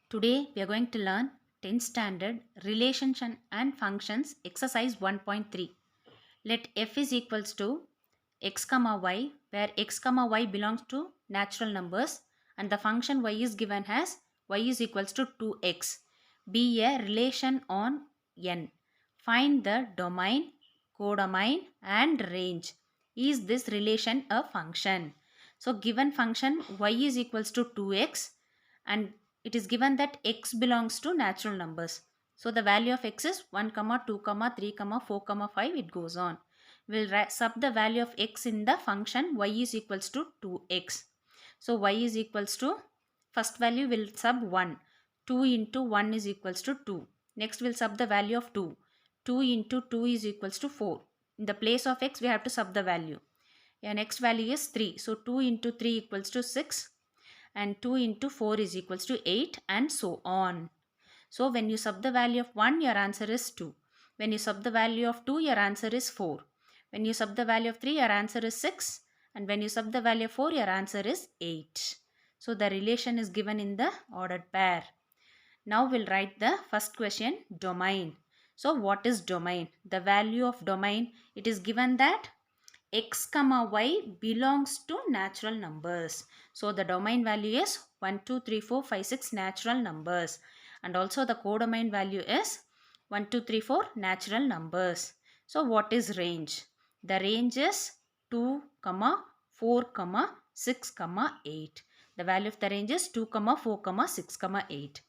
Today we are going to learn 10th standard relations and functions exercise 1.3. Let f is equals to x comma y, where x comma y belongs to natural numbers and the function y is given as y is equals to 2x, be a relation on n. Find the domain, codomain and range. Is this relation a function? So given function y is equals to 2x and it is given that x belongs to natural numbers. So the value of x is 1, 2, 3, 4, 5, it goes on. We'll sub the value of x in the function y is equals to 2x. So y is equals to, first value will sub 1. 2 into 1 is equals to 2. Next we'll sub the value of 2. 2 into 2 is equals to 4. In the place of x we have to sub the value. Yeah, next value is 3. So 2 into 3 equals to 6 and 2 into 4 is equals to 8 and so on. So when you sub the value of 1, your answer is 2. When you sub the value of 2, your answer is 4. When you sub the value of 3, your answer is 6. And when you sub the value of 4, your answer is 8. So the relation is given in the ordered pair. Now we'll write the first question, domain. So what is domain? The value of domain, it is given that x comma y belongs to natural numbers. So the domain value is 1, 2, 3, 4, 5, 6 natural numbers. And also the codomain value is 1, 2, 3, 4 natural numbers. So what is range? The range is 2, 4, 6, 8. The value of the range is 2, 4, 6, 8.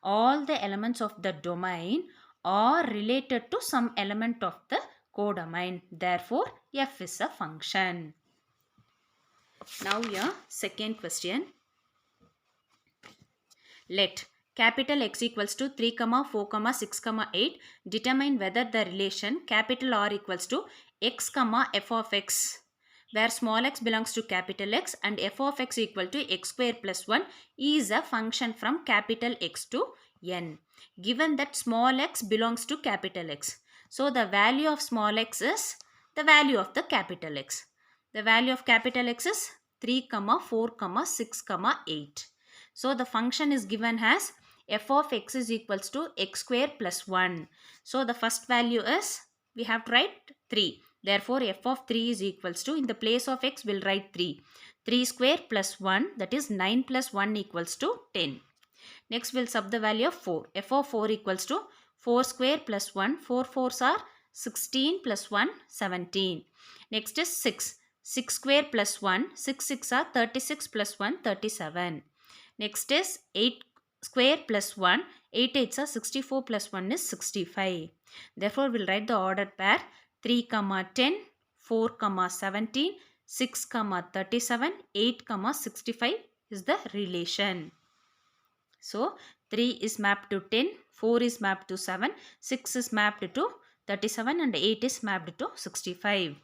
All the elements of the domain are related to some element of the codomain. Therefore, f is a function. Now your second question. Let capital X equals to 3, 4, 6, 8 determine whether the relation capital R equals to x, f of x, where small x belongs to capital X and f of x equal to x square plus 1 is a function from capital X to n. Given that small x belongs to capital X. So the value of small x is the value of the capital X. The value of capital X is 3, 4, 6, 8. So the function is given as f of x is equals to x square plus 1. So the first value is, we have to write 3. Therefore f of 3 is equals to, in the place of x we'll write 3. 3 square plus 1, that is 9 plus 1 equals to 10. Next we'll sub the value of 4. f of 4 equals to 4 square plus 1. 4 4s are 16 plus 1 17. Next is 6. 6 square plus 1. 6 6 are 36 plus 1 37. Next is 8 square plus 1. 8 8s are 64 plus 1 is 65. Therefore, we'll write the ordered pair 3, 10, 4, 17, 6, 37, 8, 65 is the relation. So, 3 is mapped to 10, 4 is mapped to 7, 6 is mapped to 37 and 8 is mapped to 65.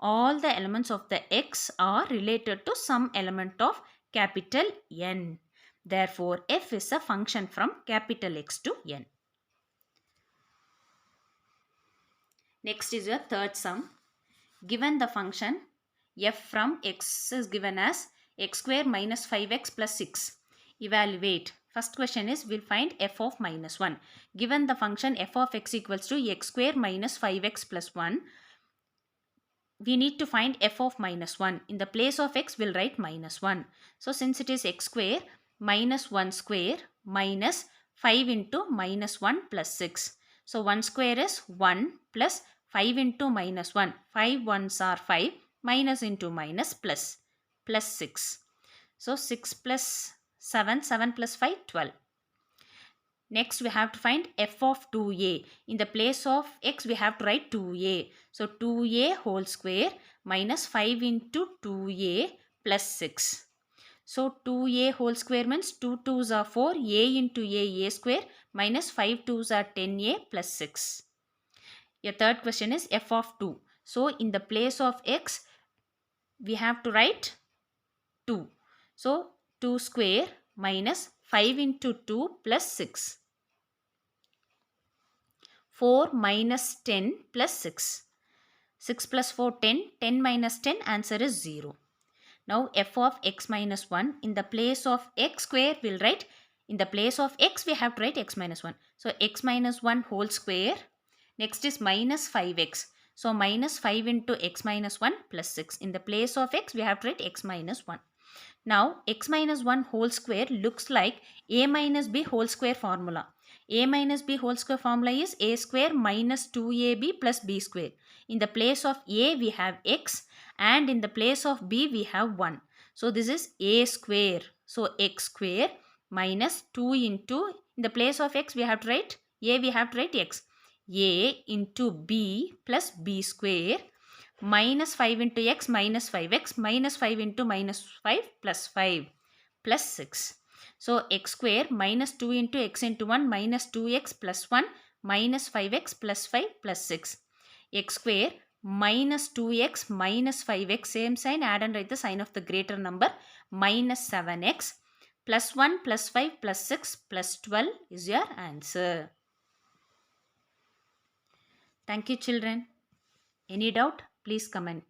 All the elements of the x are related to some element of capital N. Therefore, f is a function from capital X to n. Next is your third sum. Given the function f from x is given as x square minus 5x plus 6. Evaluate. First question is, we'll find f of minus 1. Given the function f of x equals to x square minus 5x plus 1. We need to find f of minus 1. In the place of x, we'll write minus 1. So since it is x square, minus 1 square minus 5 into minus 1 plus 6. So 1 square is 1 plus 5 into minus 1. 5 ones are 5, minus into minus plus 6. So 6 plus 7, 7 plus 5, 12. Next we have to find f of 2a. In the place of x we have to write 2a. So 2a whole square minus 5 into 2a plus 6. So 2a whole square means 2 2s are 4, a into a square minus 5 2s are 10a plus 6. Your third question is f of 2. So in the place of x we have to write 2. So 2 square minus 5 into 2 plus 6. 4 minus 10 plus 6. 6 plus 4, 10. 10 minus 10, answer is 0. Now f of x minus 1, in the place of x square, we'll write In the place of x, we have to write x minus 1. So x minus 1 whole square. Next is minus 5x. So minus 5 into x minus 1 plus 6. In the place of x, we have to write x minus 1. Now x minus 1 whole square looks like a minus b whole square formula. A minus b whole square formula is a square minus 2ab plus b square. In the place of a, we have x, and in the place of b, we have 1. So this is a square. So x square minus 2 into, in the place of x, we have to write a, we have to write x. A into b plus b square minus 5 into x minus 5x minus 5 into minus 5 plus 5 plus 6. So x square minus 2 into x into 1 minus 2x plus 1 minus 5x plus 5 plus 6. X square minus 2x minus 5x, same sign, add and write the sign of the greater number, minus 7x plus 1 plus 5 plus 6 plus 12 is your answer. Thank you, children. Any doubt? Please comment.